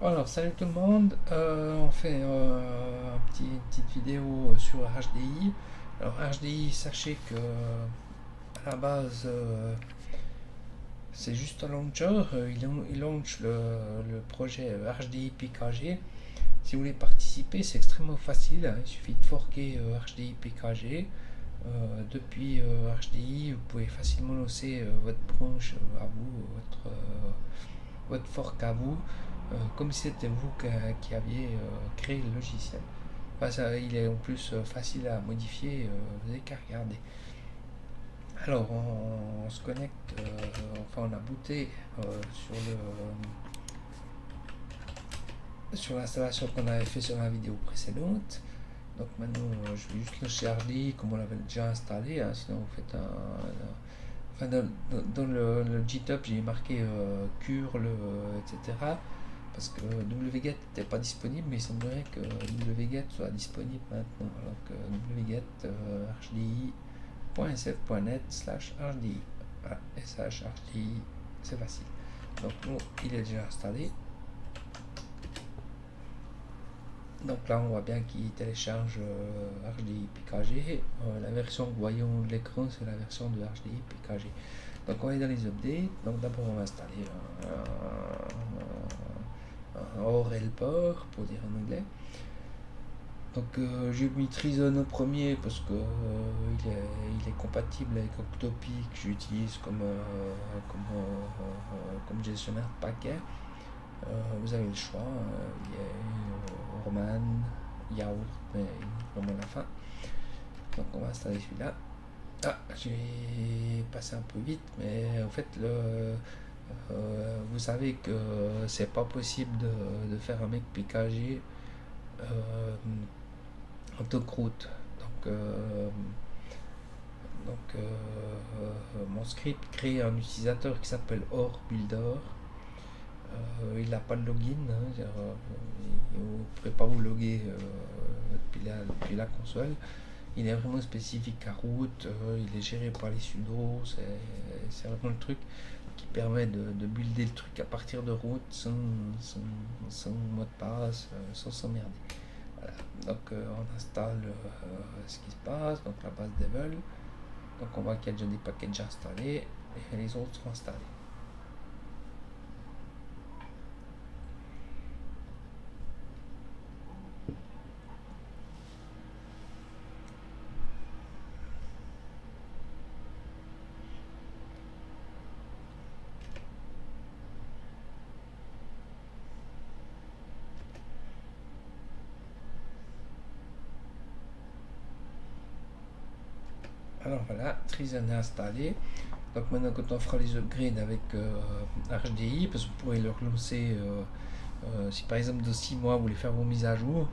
Alors, salut tout le monde. On fait une petite vidéo sur HDI. Alors, HDI, sachez que à la base, c'est juste un launcher. Il launch le projet HDI PKG. Si vous voulez participer, c'est extrêmement facile, hein. Il suffit de forquer HDI PKG. Depuis HDI, vous pouvez facilement lancer votre branche à vous, votre fork à vous, comme si c'était vous qui aviez créé le logiciel. Enfin, ça, il est en plus facile à modifier, vous n'avez qu'à regarder. Alors, on se connecte, enfin, on a booté sur sur l'installation qu'on avait fait sur la vidéo précédente. Donc maintenant, je vais juste le HDI comme on l'avait déjà installé, hein, sinon vous faites enfin, dans le GitHub, j'ai marqué curl, etc. Parce que wget n'était pas disponible, mais il semblerait que wget soit disponible maintenant. Alors que wget hdi.sf.net/hdi. Voilà, /hdi, c'est facile. Donc nous, il est déjà installé. Donc là, on voit bien qu'il télécharge HDI PKG. La version que vous voyez de l'écran, c'est la version de HDI PKG. Donc on est dans les updates. Donc d'abord, on va installer un OR helper, pour dire en anglais. Donc j'ai mis Treason au premier parce que il est compatible avec Octopi que j'utilise comme gestionnaire de paquets. Vous avez le choix, il y a Orman, Yaourt, mais uniquement à la fin. Donc on va installer celui-là. Ah, j'ai passé un peu vite, mais en fait vous savez que c'est pas possible de faire un mec PKG en tant que route. Mon script crée un utilisateur qui s'appelle OrBuilder. Il n'a pas de login, hein, vous ne pourrez pas vous loguer depuis la console. Il est vraiment spécifique à route, il est géré par les sudo, c'est vraiment le truc qui permet de builder le truc à partir de route sans mot de passe, sans s'emmerder. Voilà. Donc on installe ce qui se passe, donc la base Devel. Donc on voit qu'il y a déjà des packages installés et les autres sont installés. Alors voilà, Treason est installé. Donc maintenant, quand on fera les upgrades avec HDI, parce que vous pourrez le relancer si par exemple de 6 mois vous voulez faire vos mises à jour,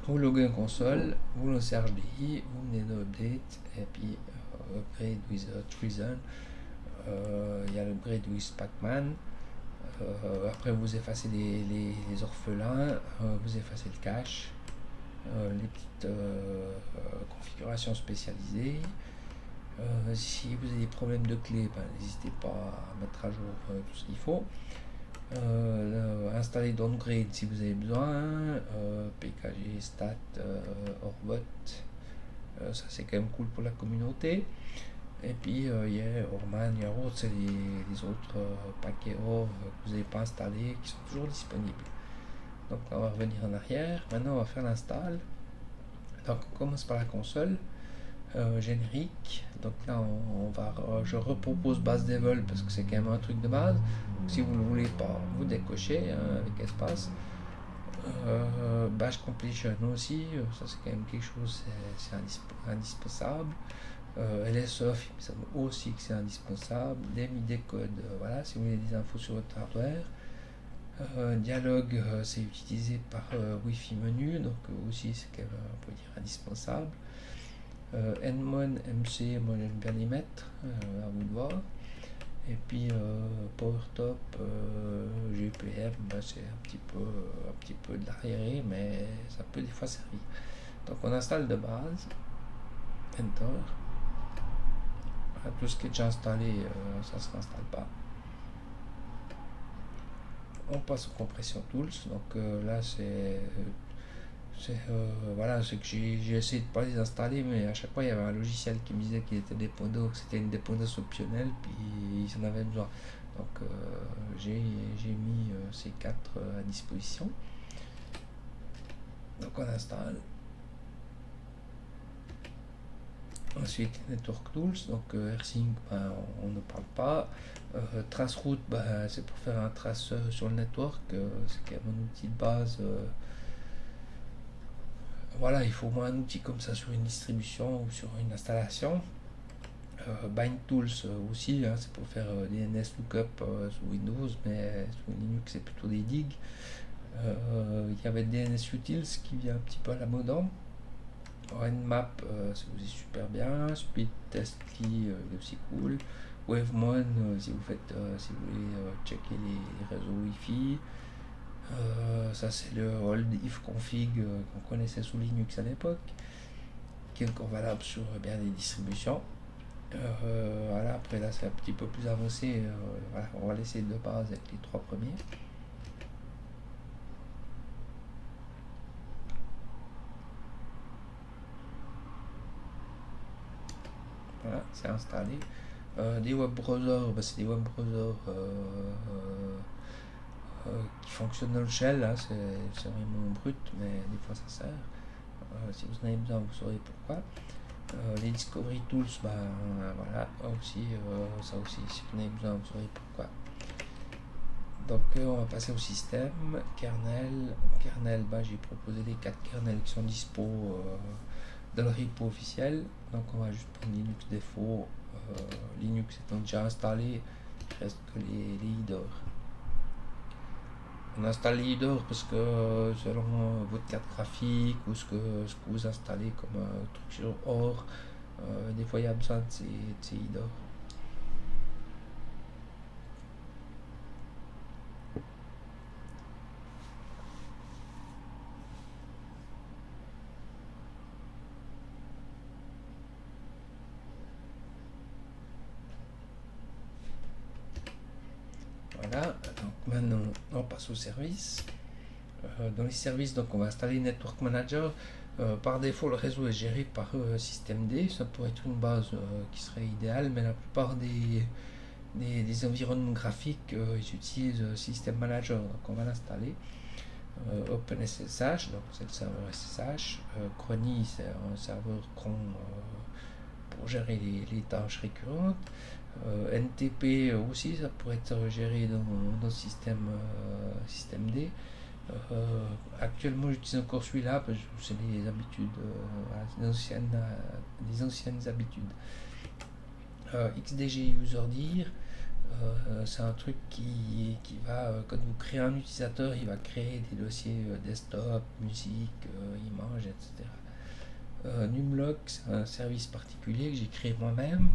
vous loguez en console, vous lancez HDI, vous venez d'update, et puis upgrade with Treason. Il y a l'upgrade with Pacman. Après, vous effacez les orphelins, vous effacez le cache, les petites configurations spécialisées. Si vous avez des problèmes de clé, n'hésitez pas à mettre à jour tout ce qu'il faut. Installer downgrade si vous avez besoin, PKG, stat, Orbot, ça c'est quand même cool pour la communauté. Et puis il y a Orman, Yaourt, c'est les autres paquets OR que vous n'avez pas installés qui sont toujours disponibles. Donc on va revenir en arrière, maintenant on va faire l'install. Donc on commence par la console. Générique. Donc là, je repropose base Devel parce que c'est quand même un truc de base. Donc, si vous ne le voulez pas, vous décochez avec espace. Bash completion aussi, ça c'est quand même quelque chose, c'est indispensable. LSOF, il me semble aussi que c'est indispensable. DMI code, voilà, si vous voulez des infos sur votre hardware. Dialogue, c'est utilisé par Wi-Fi menu, donc aussi c'est quand même, on peut dire, indispensable. Nmon, MC, moi j'aime bien les mettre, à vous de voir. Et puis PowerTop, GPM, c'est un petit peu de l'arriéré, mais ça peut des fois servir. Donc on installe de base, Enter. Tout ce qui est déjà installé, ça ne se réinstalle pas. on passe aux compression tools. Donc là, voilà, c'est que j'ai essayé de pas les installer, mais à chaque fois il y avait un logiciel qui me disait qu'il était dépendant, que c'était une dépendance optionnelle, puis ils en avaient besoin. Donc j'ai mis ces quatre à disposition. Donc on installe. Ensuite, Network Tools, donc AirSync, ben, on ne parle pas. Traceroute, ben, c'est pour faire un trace sur le network, c'est quand même un outil de base. Voilà, il faut au moins un outil comme ça sur une distribution ou sur une installation. Bind Tools aussi, hein, c'est pour faire DNS lookup sous Windows, mais sous Linux c'est plutôt des digs. Il y avait DNS Utils qui vient un petit peu à la mode. Nmap, c'est aussi super bien. Speed Testly, est aussi cool. Wavemon, si vous faites, si vous voulez checker les réseaux Wi-Fi. Ça c'est le old if config qu'on connaissait sous Linux à l'époque, qui est encore valable sur bien des distributions. Voilà, après là c'est un petit peu plus avancé. Voilà, on va laisser de base avec les trois premiers. Voilà, c'est installé. Des web browsers, bah, c'est des web browsers qui fonctionnent dans le shell, là, c'est vraiment brut, mais des fois ça sert. Si vous en avez besoin, vous saurez pourquoi. Les Discovery Tools, bah, voilà, aussi, ça aussi, si vous en avez besoin, vous saurez pourquoi. Donc on va passer au système, kernel. Kernel, bah, j'ai proposé les 4 kernels qui sont dispo dans le repo officiel. Donc on va juste prendre Linux défaut, Linux étant déjà installé, il reste que les headers. On installe les headers parce que selon votre carte graphique ou ce que vous installez comme truc sur OR, des fois il y a besoin de ces headers. Voilà, donc maintenant on passe au service. Dans les services, donc on va installer Network Manager. Par défaut, le réseau est géré par systemd. Ça pourrait être une base qui serait idéale, mais la plupart des environnements graphiques ils utilisent System Manager. Donc on va l'installer. OpenSSH, donc c'est le serveur SSH. Chrony, c'est un serveur cron pour gérer les tâches récurrentes. NTP aussi, ça pourrait être géré dans le systemd. Actuellement, j'utilise encore celui-là parce que c'est les habitudes, les anciennes habitudes. XDG Userdir, c'est un truc qui va, quand vous créez un utilisateur, il va créer des dossiers desktop, musique, images, etc. Numlock, c'est un service particulier que j'ai créé moi-même.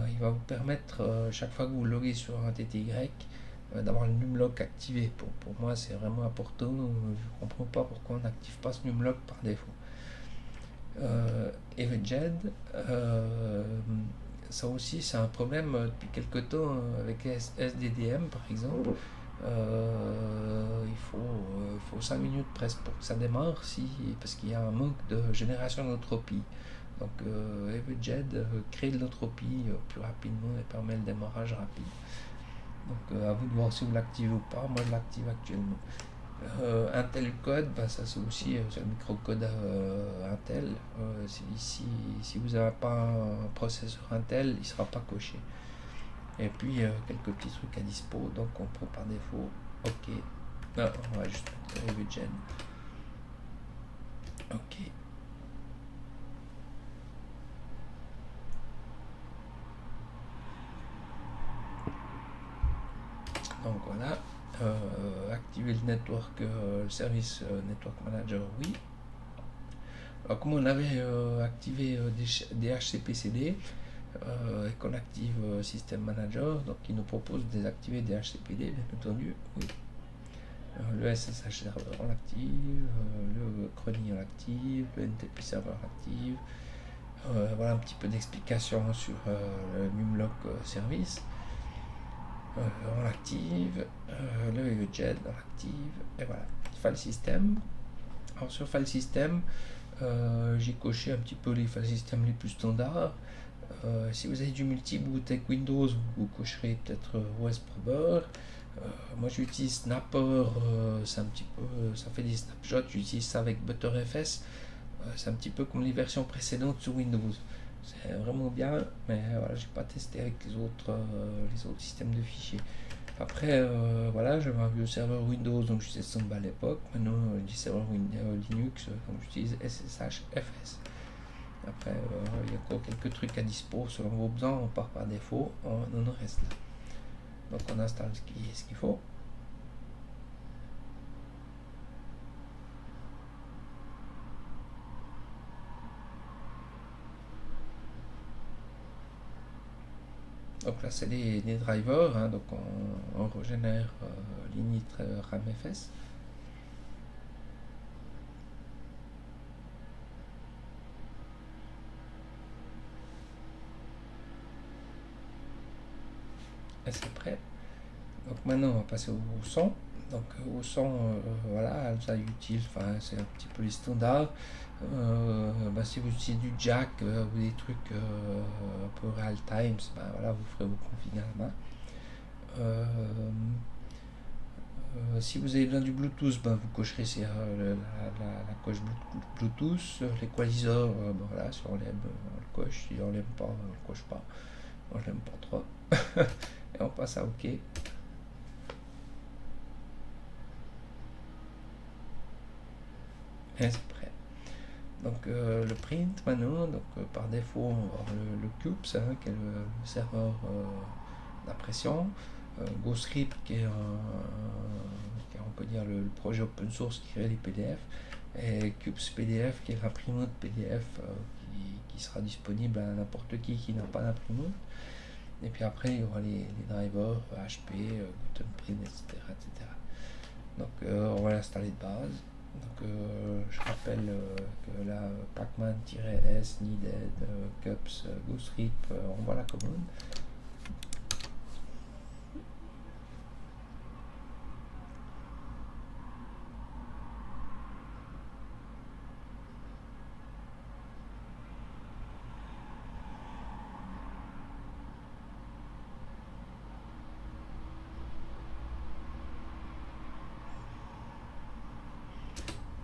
Il va vous permettre, chaque fois que vous loguez sur un TTY, d'avoir le numlock activé. Pour moi, c'est vraiment important. Je ne comprends pas pourquoi on n'active pas ce numlock par défaut. Everjed, ça aussi, c'est un problème depuis quelques temps avec SDDM, par exemple. Il faut 5 minutes presque pour que ça démarre, parce qu'il y a un manque de génération d'entropie. Donc Everjed crée de l'entropie plus rapidement et permet le démarrage rapide. Donc à vous de voir si vous l'activez ou pas. Moi je l'active actuellement. Intel Code, bah, ça c'est aussi c'est le microcode Intel. Si vous n'avez pas un processeur Intel, il ne sera pas coché. Et puis quelques petits trucs à dispo, donc on prend par défaut. Ok. Non, on va juste mettre Everjed. Ok. Donc voilà, activer le network, le service Network Manager, oui. Alors comme on avait activé des HCPCD et qu'on active System Manager, donc il nous propose de désactiver des HCPD, bien entendu, oui. Le SSH serveur on l'active, le Chrony on l'active, le NTP serveur active. Voilà un petit peu d'explication sur le Numlock service. On l'active. le jet dans l'active, et voilà, file system. Alors sur file system, j'ai coché un petit peu les file system les plus standards. Si vous avez du multi-boot avec Windows, vous cocherez peut-être OS Prober. Moi j'utilise Snapper, c'est un petit peu, ça fait des snapshots, j'utilise ça avec ButterFS. C'est un petit peu comme les versions précédentes sur Windows. C'est vraiment bien, mais voilà, j'ai pas testé avec les autres systèmes de fichiers. Après, voilà, j'avais un vieux serveur Windows, donc j'utilisais Samba à l'époque. Maintenant, j'ai serveur Linux, donc j'utilise SSHFS. Après, il y a encore quelques trucs à dispo selon vos besoins, on part par défaut, on en reste là. Donc on installe ce qu'il faut. Donc là c'est les drivers, hein, donc on régénère l'init RAMFS. Et c'est prêt. Donc maintenant on va passer au son. Donc au son, voilà, ça utile, c'est un petit peu les standards. Si vous utilisez du jack ou des trucs un peu real time, voilà, vous ferez vos configs à la main. Si vous avez besoin du Bluetooth, vous cocherez la coche Bluetooth. L'équaliseur, voilà, si on l'aime, on le coche. Si on l'aime pas, on le coche pas. Moi je l'aime pas trop. Et on passe à OK. Et c'est prêt. Donc le print maintenant, donc par défaut on va avoir le CUPS, hein, qui est le serveur d'impression. GoScript qui est on peut dire le projet open source qui crée les PDF, et CUPS PDF qui est l'imprimante PDF qui sera disponible à n'importe qui n'a pas d'imprimante. Et puis après il y aura les drivers HP, Gutenprint, etc. Donc on va l'installer de base. Donc je rappelle que là pacman-s, needed, cups, GoScript, on voit la commande.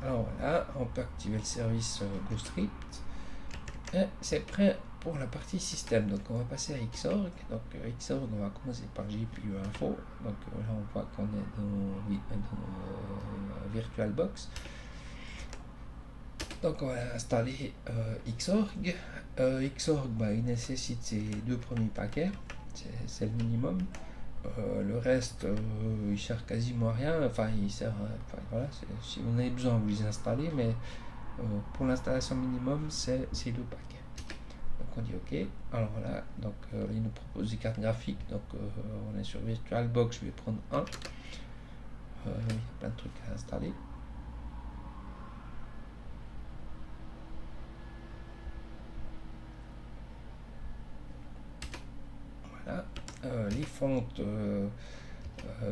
Alors voilà, on peut activer le service GoScript. Et c'est prêt pour la partie système. Donc on va passer à Xorg. Donc Xorg, on va commencer par GPU Info. Donc là on voit qu'on est dans VirtualBox. Donc on va installer Xorg. Xorg, il nécessite ces deux premiers paquets. C'est le minimum. Le reste, il sert quasiment à rien. Il sert. Voilà, si vous en avez besoin, vous les installez, mais pour l'installation minimum, c'est ces deux paquets. Donc on dit OK. Alors voilà, donc il nous propose des cartes graphiques. Donc on est sur VirtualBox, je vais prendre un. Il y a plein de trucs à installer. Voilà. Les fontes.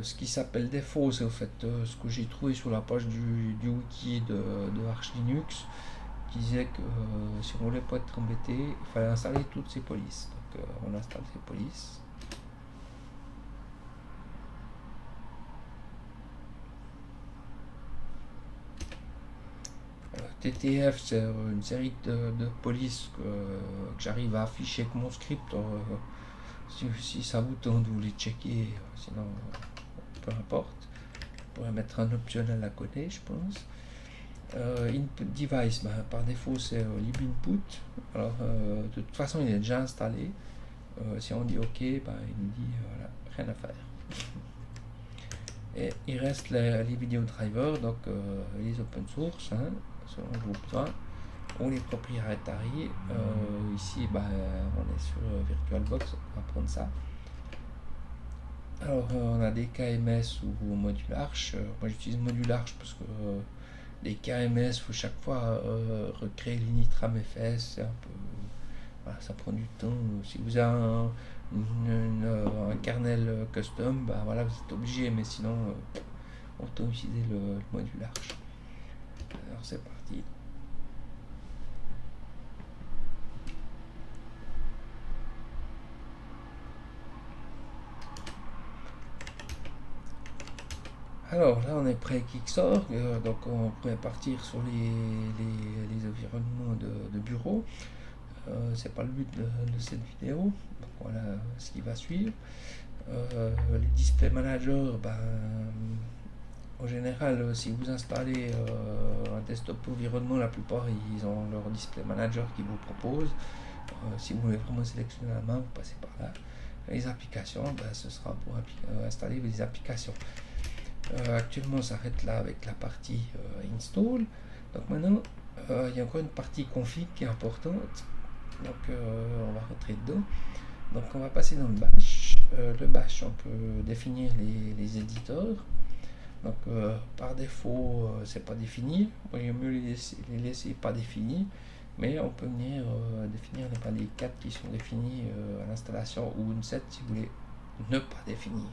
Ce qui s'appelle défaut, c'est au fait ce que j'ai trouvé sur la page du wiki de Arch Linux, qui disait que si on voulait pas être embêté, il fallait installer toutes ces polices. Donc on installe ces polices. TTF, c'est une série de polices que j'arrive à afficher avec mon script. Si ça vous tente, vous les checker, sinon peu importe. Je pourrais mettre un optionnel à côté, je pense. Input device, par défaut c'est libinput. Alors de toute façon il est déjà installé. Si on dit OK, il nous dit voilà, rien à faire. Et il reste les vidéo drivers, donc les open source, hein, selon vos besoins, ou les propriétaires. Ici on est sur VirtualBox, on va prendre ça. Alors on a des KMS ou module Arch. Moi j'utilise module Arch parce que les KMS, il faut chaque fois recréer l'init RAMFS, c'est un peu, voilà, ça prend du temps. Si vous avez un kernel custom, bah voilà, vous êtes obligé, mais sinon, autant utiliser le module Arch. Alors c'est parti. Alors là, on est prêt avec Xorg, donc on pourrait partir sur les environnements de bureau. C'est pas le but de cette vidéo. Donc voilà ce qui va suivre. Les display managers, en général, si vous installez un desktop environnement, la plupart ils ont leur display manager qui vous propose. Si vous voulez vraiment sélectionner la main, vous passez par là. Les applications, ce sera pour installer les applications. Actuellement, on s'arrête là avec la partie install. Donc maintenant, il y a encore une partie config qui est importante. Donc on va rentrer dedans. Donc on va passer dans le bash. Le bash, on peut définir les éditeurs. Donc par défaut, c'est pas défini. Il y a mieux les laisser pas définis. Mais on peut venir définir les 4 qui sont définis à l'installation ou une 7 si vous voulez ne pas définir.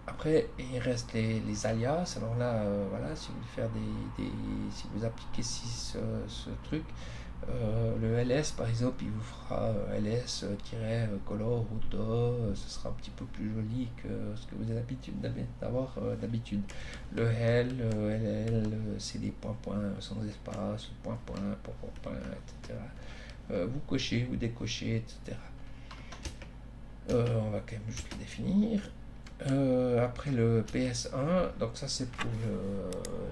Après, il reste les alias. Alors là, voilà, si vous voulez faire si vous appliquez ce truc, le ls par exemple, il vous fera ls-color ou do, ce sera un petit peu plus joli que ce que vous avez l'habitude d'avoir d'habitude. Le ll, c'est des points sans espace, point, etc. Vous cochez, vous décochez, etc. On va quand même juste le définir. Après le PS1, donc ça c'est pour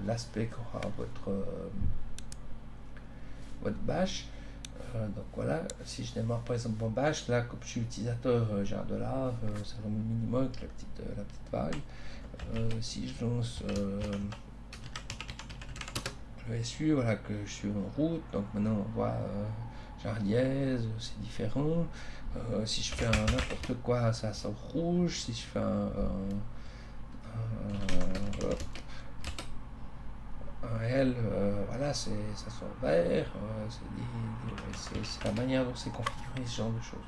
l'aspect qu'aura votre bash. Donc voilà, si je démarre par exemple mon bash, là comme je suis utilisateur, j'ai $1, ça va au minimum avec la petite vague. Si je lance le SU, voilà que je suis en route, donc maintenant on voit j'ai un dièse, c'est différent. Si je fais n'importe quoi, ça sort rouge. Si je fais un L, voilà, ça sort vert. C'est la manière dont c'est configuré, ce genre de choses.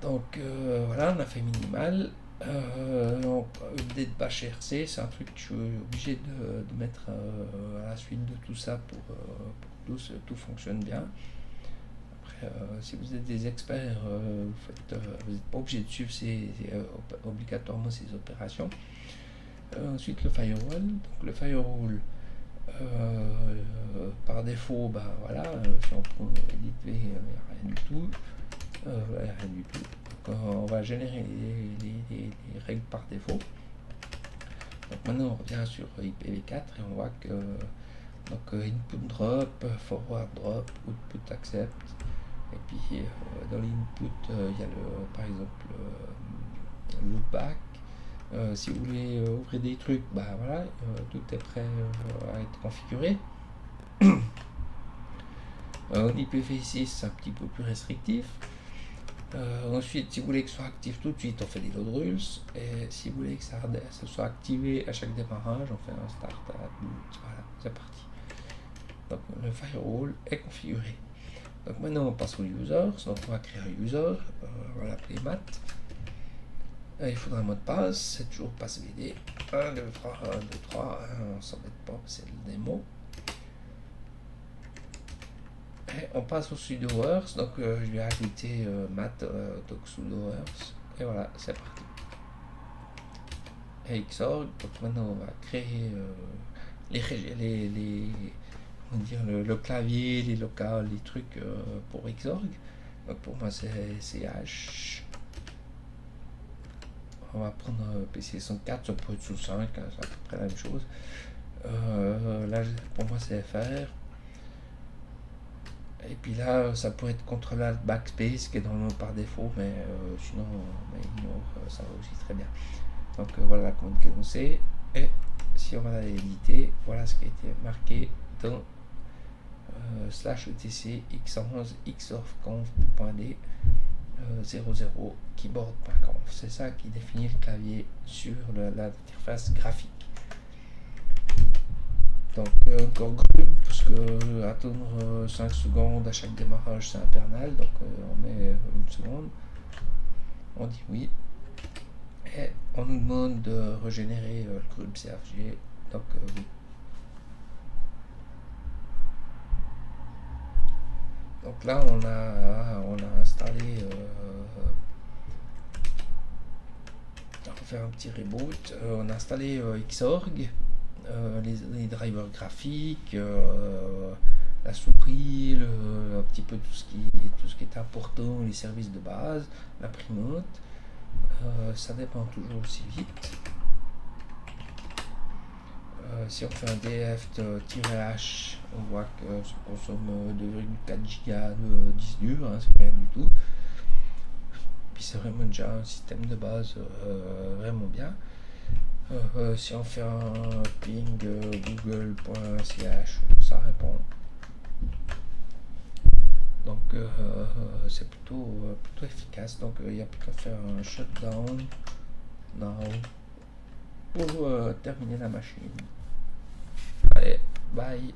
Donc voilà, on a fait minimal. Update bash RC, c'est un truc que je suis obligé de mettre à la suite de tout ça pour que tout fonctionne bien. Si vous êtes des experts, vous n'êtes pas obligé de suivre obligatoirement ces opérations. Ensuite, le firewall. Donc, le firewall, par défaut, voilà, si on prend Edit V, il n'y a rien du tout. Rien du tout. Donc, on va générer les règles par défaut. Donc, maintenant, on revient sur IPv4 et on voit que donc, input drop, forward drop, output accept. Et puis dans l'input, il y a par exemple le loopback. Si vous voulez ouvrir des trucs, voilà, tout est prêt à être configuré. En IPv6, c'est un petit peu plus restrictif. Ensuite, si vous voulez que ce soit actif tout de suite, on fait des load rules. Et si vous voulez que ça soit activé à chaque démarrage, on fait un start à boot. Voilà, c'est parti. Donc le firewall est configuré. Donc maintenant on passe aux users, donc on va créer un user, on va l'appeler mat. Il faudra un mot de passe, c'est toujours passvd, 1, 2, 3, 1, 2, 3, on s'embête pas, c'est le démo. Et on passe au sudoers, donc je vais ajouter mat doc sudoers, et voilà, c'est parti. Et Xorg, donc maintenant on va créer le clavier, les locales, les trucs pour Xorg. Donc pour moi c'est H. On va prendre PC 104, ça peut être sous 5, c'est à peu près la même chose. Là pour moi c'est FR. Et puis là ça pourrait être CTRL backspace qui est dans le nom par défaut, mais sinon ça va aussi très bien. Donc voilà la commande que l'on sait. Et si on va aller éditer, voilà ce qui a été marqué dans /etc x11 xorgconf.d 00 keyboard.conf. C'est ça qui définit le clavier sur l'interface graphique. Donc encore groupe, parce que attendre 5 secondes à chaque démarrage c'est infernal, donc on met 1 seconde, on dit oui, et on nous demande de régénérer le groupe CFG, donc oui. Donc là on a installé, on va faire un petit reboot, on a installé Xorg, les drivers graphiques, la souris, un petit peu tout ce qui est important, les services de base, la primote. Ça dépend toujours aussi vite. Si on fait un df-h, on voit que ça consomme 2,4 Go de disque dur, hein, c'est rien du tout. Puis c'est vraiment déjà un système de base vraiment bien. Si on fait un ping google.ch, ça répond. Donc c'est plutôt efficace. Donc il y a plutôt à faire un shutdown now pour terminer la machine. Allez, bye.